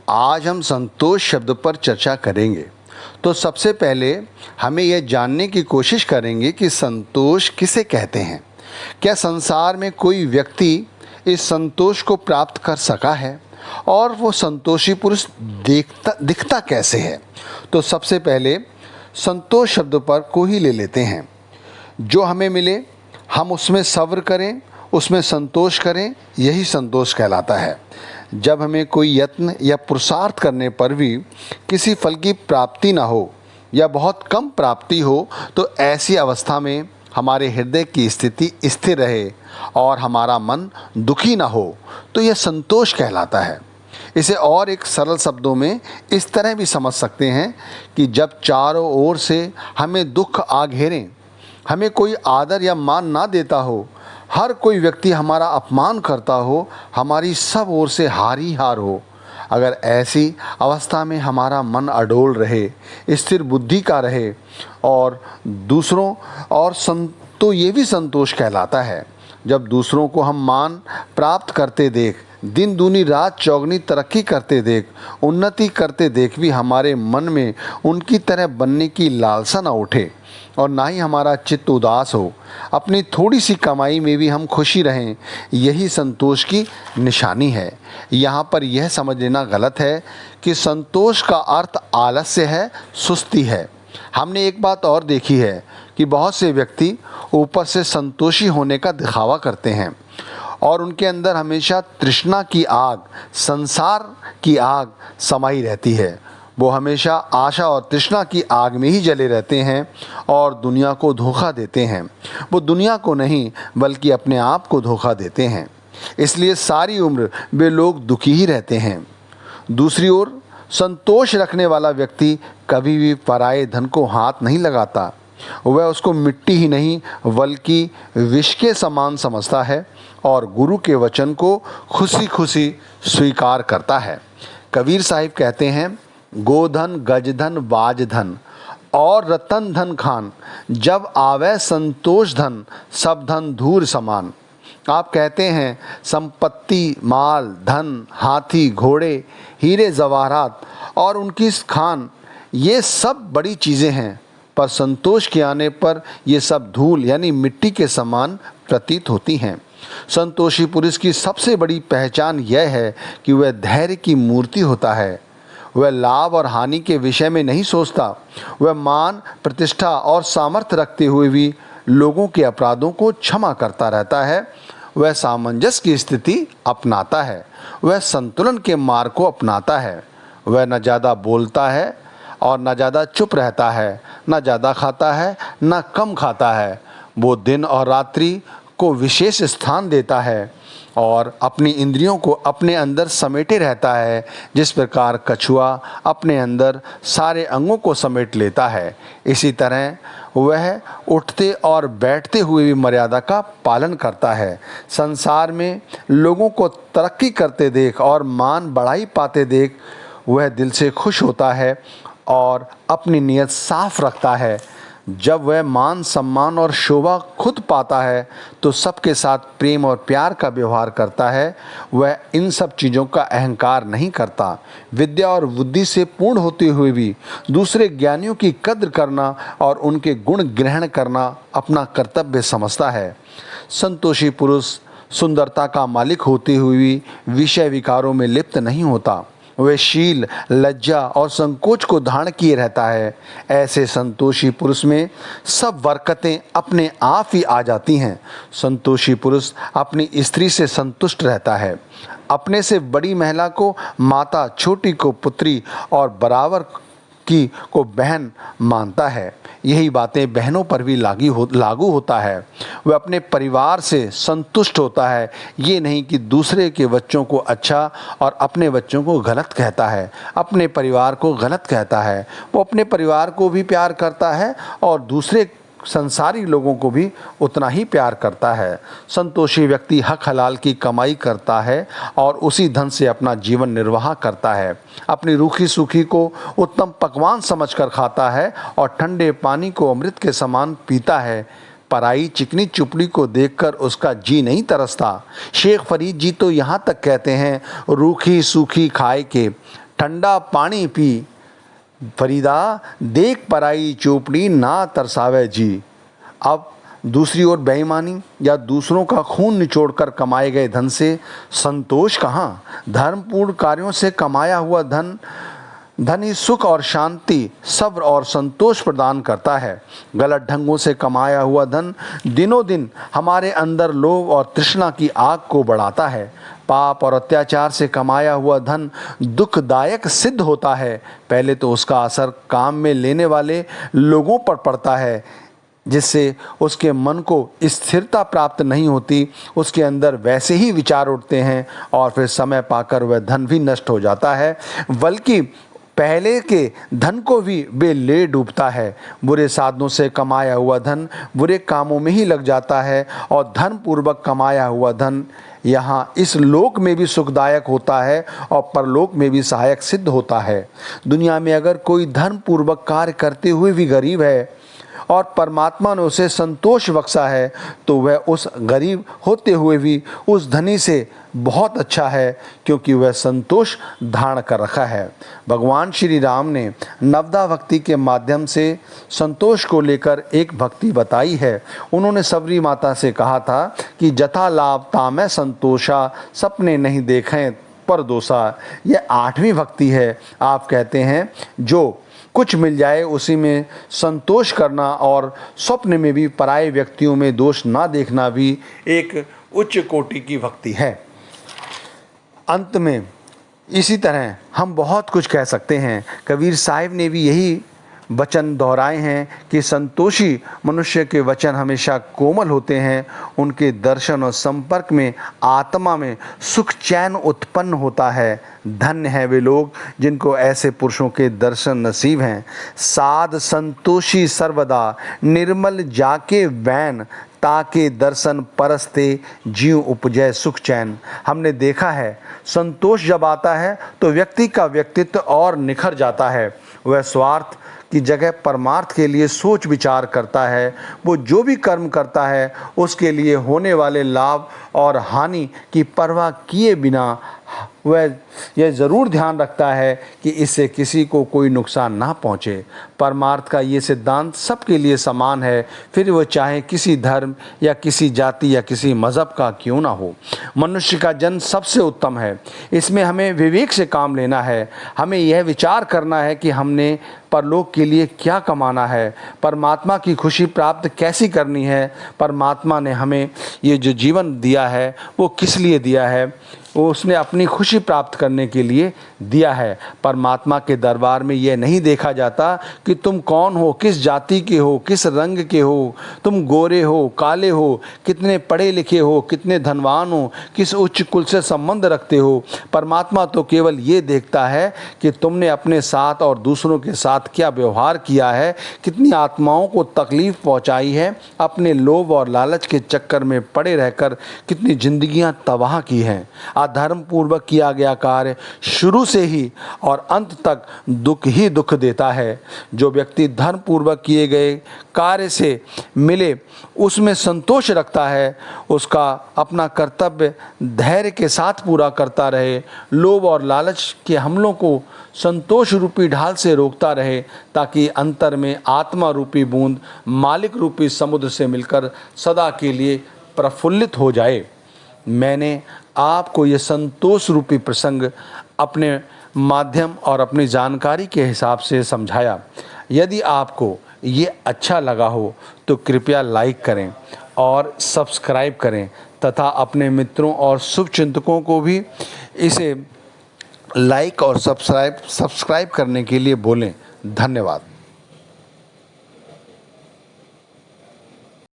आज हम संतोष शब्द पर चर्चा करेंगे। तो सबसे पहले हमें यह जानने की कोशिश करेंगे कि संतोष किसे कहते हैं। क्या संसार में कोई व्यक्ति इस संतोष को प्राप्त कर सका है और वो संतोषी पुरुष दिखता कैसे है। तो सबसे पहले संतोष शब्द पर को ही ले लेते हैं। जो हमें मिले हम उसमें सब्र करें, उसमें संतोष करें, यही संतोष कहलाता है। जब हमें कोई यत्न या पुरुषार्थ करने पर भी किसी फल की प्राप्ति ना हो या बहुत कम प्राप्ति हो, तो ऐसी अवस्था में हमारे हृदय की स्थिति स्थिर रहे और हमारा मन दुखी ना हो, तो यह संतोष कहलाता है। इसे और एक सरल शब्दों में इस तरह भी समझ सकते हैं कि जब चारों ओर से हमें दुख आ घेरें, हमें कोई आदर या मान ना देता हो, हर कोई व्यक्ति हमारा अपमान करता हो, हमारी सब ओर से हार ही हार हो, अगर ऐसी अवस्था में हमारा मन अडोल रहे, स्थिर बुद्धि का रहे और दूसरों और तो ये भी संतोष कहलाता है। जब दूसरों को हम मान प्राप्त करते देख, दिन दूनी रात चौगनी तरक्की करते देख, उन्नति करते देख भी हमारे मन में उनकी तरह बनने की लालसा न उठे और ना ही हमारा चित्त उदास हो, अपनी थोड़ी सी कमाई में भी हम खुशी रहें, यही संतोष की निशानी है। यहाँ पर यह समझ लेना गलत है कि संतोष का अर्थ आलस्य है, सुस्ती है। हमने एक बात और देखी है कि बहुत से व्यक्ति ऊपर से संतोषी होने का दिखावा करते हैं और उनके अंदर हमेशा तृष्णा की आग, संसार की आग समाई रहती है। वो हमेशा आशा और तृष्णा की आग में ही जले रहते हैं और दुनिया को धोखा देते हैं। वो दुनिया को नहीं बल्कि अपने आप को धोखा देते हैं, इसलिए सारी उम्र वे लोग दुखी ही रहते हैं। दूसरी ओर संतोष रखने वाला व्यक्ति कभी भी पराये धन को हाथ नहीं लगाता। वह उसको मिट्टी ही नहीं बल्कि विष के समान समझता है और गुरु के वचन को खुशी खुशी स्वीकार करता है। कबीर साहिब कहते हैं, गोधन गजधन बाजधन और रतन धन खान, जब आवे संतोष धन सब धन धूर समान। आप कहते हैं संपत्ति, माल, धन, हाथी, घोड़े, हीरे जवाहरात और उनकी खान, ये सब बड़ी चीज़ें हैं, पर संतोष के आने पर ये सब धूल यानी मिट्टी के समान प्रतीत होती हैं। संतोषी पुरुष की सबसे बड़ी पहचान यह है कि वह धैर्य की मूर्ति होता है। वह लाभ और हानि के विषय में नहीं सोचता। वह मान, प्रतिष्ठा और सामर्थ्य रखते हुए भी लोगों के अपराधों को क्षमा करता रहता है। वह सामंजस्य की स्थिति अपनाता है। वह संतुलन के मार्ग को अपनाता है। वह न ज़्यादा बोलता है और न ज़्यादा चुप रहता है, न ज़्यादा खाता है न कम खाता है। वो दिन और रात्रि को विशेष स्थान देता है और अपनी इंद्रियों को अपने अंदर समेटे रहता है, जिस प्रकार कछुआ अपने अंदर सारे अंगों को समेट लेता है। इसी तरह वह उठते और बैठते हुए भी मर्यादा का पालन करता है। संसार में लोगों को तरक्की करते देख और मान बढ़ाई पाते देख वह दिल से खुश होता है और अपनी नीयत साफ रखता है। जब वह मान, सम्मान और शोभा खुद पाता है तो सबके साथ प्रेम और प्यार का व्यवहार करता है। वह इन सब चीज़ों का अहंकार नहीं करता। विद्या और बुद्धि से पूर्ण होते हुए भी दूसरे ज्ञानियों की कद्र करना और उनके गुण ग्रहण करना अपना कर्तव्य समझता है। संतोषी पुरुष सुंदरता का मालिक होते हुए भी विषय विकारों में लिप्त नहीं होता। वह शील, लज्जा और संकोच को धारण किए रहता है। ऐसे संतोषी पुरुष में सब बरकतें अपने आप ही आ जाती हैं। संतोषी पुरुष अपनी स्त्री से संतुष्ट रहता है। अपने से बड़ी महिला को माता, छोटी को पुत्री और बराबर की को बहन मानता है। यही बातें बहनों पर भी लागू होता है। वह अपने परिवार से संतुष्ट होता है, ये नहीं कि दूसरे के बच्चों को अच्छा और अपने बच्चों को गलत कहता है, अपने परिवार को गलत कहता है। वो अपने परिवार को भी प्यार करता है और दूसरे संसारी लोगों को भी उतना ही प्यार करता है। संतोषी व्यक्ति हक हलाल की कमाई करता है और उसी धन से अपना जीवन निर्वाह करता है। अपनी रूखी सूखी को उत्तम पकवान समझकर खाता है और ठंडे पानी को अमृत के समान पीता है। पराई चिकनी चुपड़ी को देखकर उसका जी नहीं तरसता। शेख फरीद जी तो यहाँ तक कहते हैं, रूखी सूखी खाए के ठंडा पानी पी, फरीदा देख पराई चोपड़ी ना तरसावे जी। अब दूसरी ओर बेईमानी या दूसरों का खून निचोड़कर कमाए गए धन से संतोष कहाँ? धर्मपूर्ण कार्यों से कमाया हुआ धन ही सुख और शांति, सब्र और संतोष प्रदान करता है। गलत ढंगों से कमाया हुआ धन दिनों दिन हमारे अंदर लोभ और तृष्णा की आग को बढ़ाता है। पाप और अत्याचार से कमाया हुआ धन दुखदायक सिद्ध होता है। पहले तो उसका असर काम में लेने वाले लोगों पर पड़ता है, जिससे उसके मन को स्थिरता प्राप्त नहीं होती। उसके अंदर वैसे ही विचार उठते हैं और फिर समय पाकर वह धन भी नष्ट हो जाता है, बल्कि पहले के धन को भी वे ले डूबता है। बुरे साधनों से कमाया हुआ धन बुरे कामों में ही लग जाता है और धन पूर्वक कमाया हुआ धन यहाँ इस लोक में भी सुखदायक होता है और परलोक में भी सहायक सिद्ध होता है। दुनिया में अगर कोई धर्म पूर्वक कार्य करते हुए भी गरीब है और परमात्मा ने उसे संतोष बख्शा है, तो वह उस गरीब होते हुए भी उस धनी से बहुत अच्छा है, क्योंकि वह संतोष धारण कर रखा है। भगवान श्री राम ने नवदा भक्ति के माध्यम से संतोष को लेकर एक भक्ति बताई है। उन्होंने सबरी माता से कहा था कि जथा लाभ तामै संतोषा, सपने नहीं देखें पर दोषा। यह 8वीं भक्ति है। आप कहते हैं जो कुछ मिल जाए उसी में संतोष करना और स्वप्न में भी पराये व्यक्तियों में दोष ना देखना भी एक उच्च कोटि की भक्ति है। अंत में इसी तरह हम बहुत कुछ कह सकते हैं। कबीर साहिब ने भी यही वचन दोहराए हैं कि संतोषी मनुष्य के वचन हमेशा कोमल होते हैं। उनके दर्शन और संपर्क में आत्मा में सुख चैन उत्पन्न होता है। धन्य है वे लोग जिनको ऐसे पुरुषों के दर्शन नसीब हैं। साध संतोषी सर्वदा, निर्मल जाके वैन, ताके दर्शन परस्ते, जीव उपजय सुख चैन। हमने देखा है संतोष जब आता है तो व्यक्ति का व्यक्तित्व और निखर जाता है। वह स्वार्थ की जगह परमार्थ के लिए सोच विचार करता है। वो जो भी कर्म करता है उसके लिए होने वाले लाभ और हानि की परवाह किए बिना वह यह ज़रूर ध्यान रखता है कि इससे किसी को कोई नुकसान ना पहुँचे। परमार्थ का ये सिद्धांत सबके लिए समान है, फिर वह चाहे किसी धर्म या किसी जाति या किसी मज़हब का क्यों ना हो। मनुष्य का जन्म सबसे उत्तम है। इसमें हमें विवेक से काम लेना है। हमें यह विचार करना है कि हमने परलोक के लिए क्या कमाना है, परमात्मा की खुशी प्राप्त कैसी करनी है। परमात्मा ने हमें ये जो जीवन दिया है वो किस लिए दिया है? वो उसने अपनी खुशी प्राप्त करने के लिए दिया है। परमात्मा के दरबार में यह नहीं देखा जाता कि तुम कौन हो, किस जाति के हो, किस रंग के हो, तुम गोरे हो, काले हो, कितने पढ़े लिखे हो, कितने धनवान हो, किस उच्च कुल से संबंध रखते हो। परमात्मा तो केवल ये देखता है कि तुमने अपने साथ और दूसरों के साथ क्या व्यवहार किया है, कितनी आत्माओं को तकलीफ़ पहुंचाई है, अपने लोभ और लालच के चक्कर में पड़े रहकर कितनी जिंदगियां तबाह की हैं। अधर्म पूर्वक किया गया कार्य शुरू से ही और अंत तक दुख ही दुख देता है। जो व्यक्ति धर्म पूर्वक किए गए कार्य से मिले उसमें संतोष रखता है, उसका अपना कर्तव्य धैर्य के साथ पूरा करता रहे, लोभ और लालच के हमलों को संतोष रूपी ढाल से रोकता रहे, ताकि अंतर में आत्मा रूपी बूंद मालिक रूपी समुद्र से मिलकर सदा के लिए प्रफुल्लित हो जाए। मैंने आपको ये संतोष रूपी प्रसंग अपने माध्यम और अपनी जानकारी के हिसाब से समझाया। यदि आपको ये अच्छा लगा हो तो कृपया लाइक करें और सब्सक्राइब करें तथा अपने मित्रों और शुभचिंतकों को भी इसे लाइक और सब्सक्राइब करने के लिए बोलें। धन्यवाद।